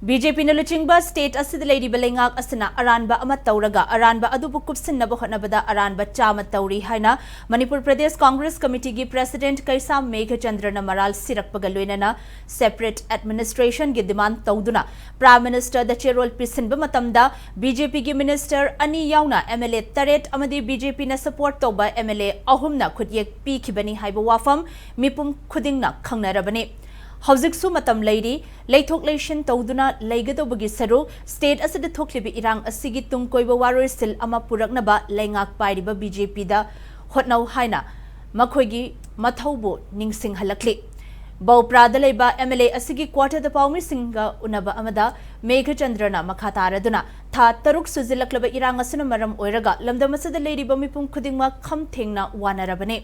BJP na luchingba state asida lady belengak asina aranba ama tauraga aranba adubu kupsinnaba hotnabada aranba chama tauri haina Manipur Pradesh Congress Committee gi President Kaisa Meghachandra na maral sirakpaga loinana separate administration gi demand tauduna Prime Minister da Cherol pisinba matamda BJP gi Minister ani yauna MLA taret amadi BJP na support toba MLA ahumna khudyek pikhibani haiba wafam mipum khudingna khangnarabani Hauziksu matam lady, Laythok Lation Tauduna, Lagadobagi Saru, State as the Toklibi Irang, a Sigitung Koiba Warrior still Ama Puraknaba, Langak Paidiba BJP da Hotnau Haina, Makoigi, Mataubo, Ningsing Halakli. Bau Pradaleba, MLA Asigi quarter the Paumi Singa Unaba Amada, Meghachandra Makataraduna, Ta Taruk Suzilaklaba Irang Asunamaram Oiraga, Lamdamasa the Lady Bamipum Kudingma, Kam Tingna Wanarabane.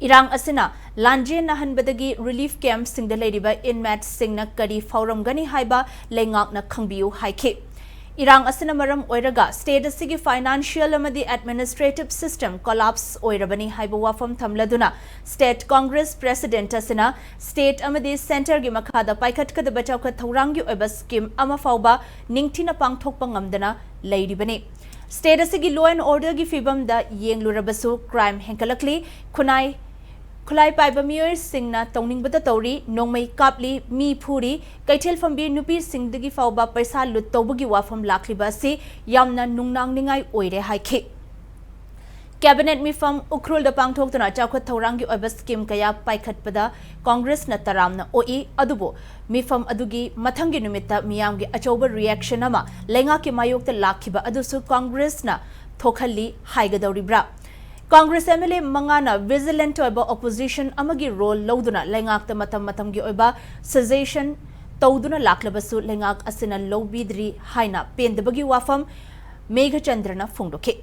Irang asina lanje nahanbadagi relief camp sing the lady by inmate sing na kari forum gani haiba lengak na khangbiu haike Irang asina maram oiraga state asigi financial amadi administrative system collapse oirabani haiba wafam thamladuna state congress president asina state amadi center gi makhada paikhat kada bachau ka thorang gi oiba scheme ama fauba ningthina pangthokpa ngamdana lady bani State asigi law and order gi fibam da yenglurabasu crime henkalakli Khulai paiba miyoy singna tongning bata tauri nongmai kapli mi phuri kaithel fambi nupi singdagi fauba paisa lut tawbagi wafam lakliba si yamna nungnang ningai oire haike Cabinet mifam ukrul da pangthoktuna chawkhat thaurangi oiba scheme kaya paikhatpada Congress na taramna oi adubo mifam adugi mathangi numitta miyamgi achoba reaction ama lenga ki mayokta lakhiba adusu Congress na thokhalli haigadoribra Congress MLA Mangana vigilant oiba opposition amagi role loduna lengak ta matam gi oiba cessation tawduna laklabasu lengak asina lobidri haina pendabagi wafam Meghachandra na phungdoke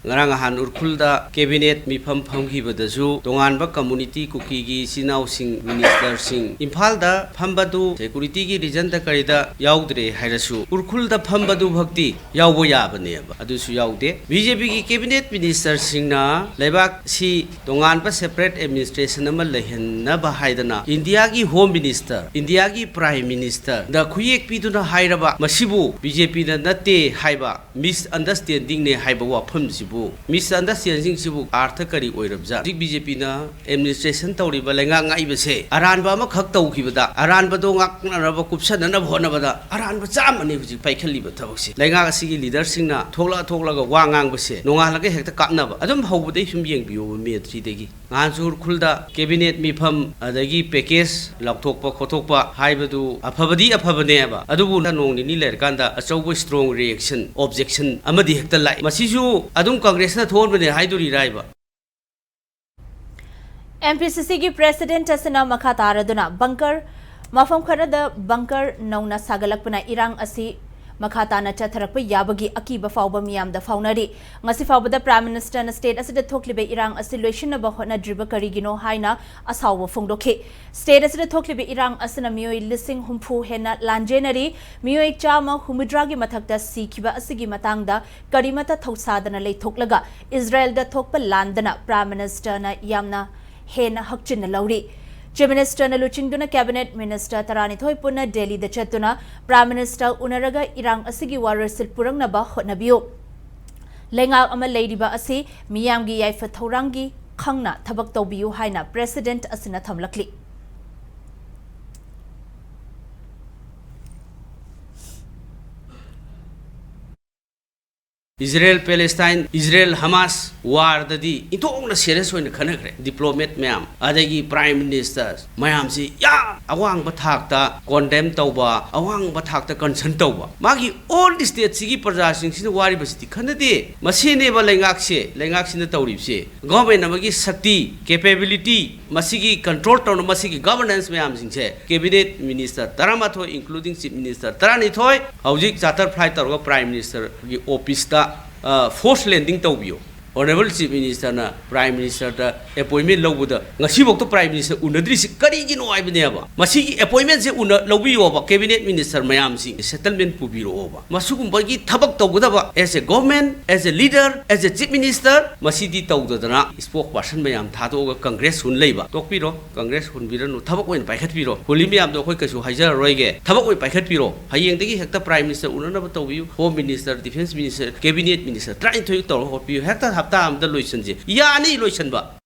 Ngarangahan urkulda cabinet mifam phamkhibadasu tonganba community kukigi sinau sing minister sing imphalda phambadu security gi region da karida yaudre hairasu urkulda phambadu bhakti yaubo yabane ba adusu yaude BJP gi cabinet minister sing na lebak si tonganba separate administration ama lehenna ba haidana India gi home minister India gi prime minister da khuyek piduna hairaba masibu BJP da natte haiba misunderstanding ne haiba wa phamsi Misunderstanding sibu arthakari oirabja BJP na administration tawriba lenga ngaibase aranba ma khak tawkhibada aranba do ngaknaraba kupsanana bhonabada aranba chamani huji paikhaliba thabakse lenga asigi leader singna thokla ga wangang base nongalage hekta kapnaba adum hawbudai sum yengbiyo metri degi ngansur khulda cabinet mifam adagi package lakthokpa khothokpa haibadu afabadi afabaneba adubu nongni ni lerkanda achaubo strong reaction objection amadi hekta lai masisu adum Congress na thon bane haiduri raiba Mpcc gi president asina makhataraduna bunker mafam kharada bunker nauna sagalakpana irang asi Makhatana chatharakpa yabagi akiba fauba miyamda faunari ngasi faubada Prime Minister na state asida thoklibe irang asilation na bahona driba karigino haina asawwa phongdokhe state asida thoklibe irang asina miyoi lising humpu hena lanjenari miyoi chama humudragi mathakta sikhiba asigi matangda karimata thausadana leithoklaga Israel da thokpa landana Prime Minister na yamna hena hakchin lauri Chief Minister na luchingduna Cabinet Minister Tarani Thoi Puna Delhi da chatuna Prime Minister unaraga irang asigi warrior silpurang na ba hotnabiyo lenga ama leidiba asi miyamgi yaifa thaurangi khangna thabak tawbiyu haina President asina thamlakli Israel Palestine Israel Hamas war dadi itongna serious hoina khanagre diplomat mayam adagi prime ministers mayam si ya awang bathakta condemn tawba awang bathakta concern tawba magi all the state sigi praja sing sin wari basiti khanade masine ba lengak sin tawrib se government amagi shakti capability masigi control tawna masigi governance mayam sing se cabinet minister taramatho including chief minister tarani thoi haujik charter flight targa prime minister gi office ta force landing tawbiyo Honorable Chief Minister na Prime Minister da appointment lawbuda ngasi bokto Prime Minister unadri si kari gi no aibne ba masi appointment se una lawbi ba cabinet minister mayam si settlement pubiro ba masugum ba gi thabak tawguda ba as a government as a leader as a chief minister masi di tawdadana spokesperson mayam thado ga congress hun leiba tokpiro congress hun biranu thabak oin paikhat biro holim yam do khoi kasu hajar roige thabak oi paikhat biro hayeng degi hekta Prime Minister unana ba tawbiu Home Minister Defense Minister Cabinet Minister try to tor hopiu hekta hapta am da loisan je yani loisan ba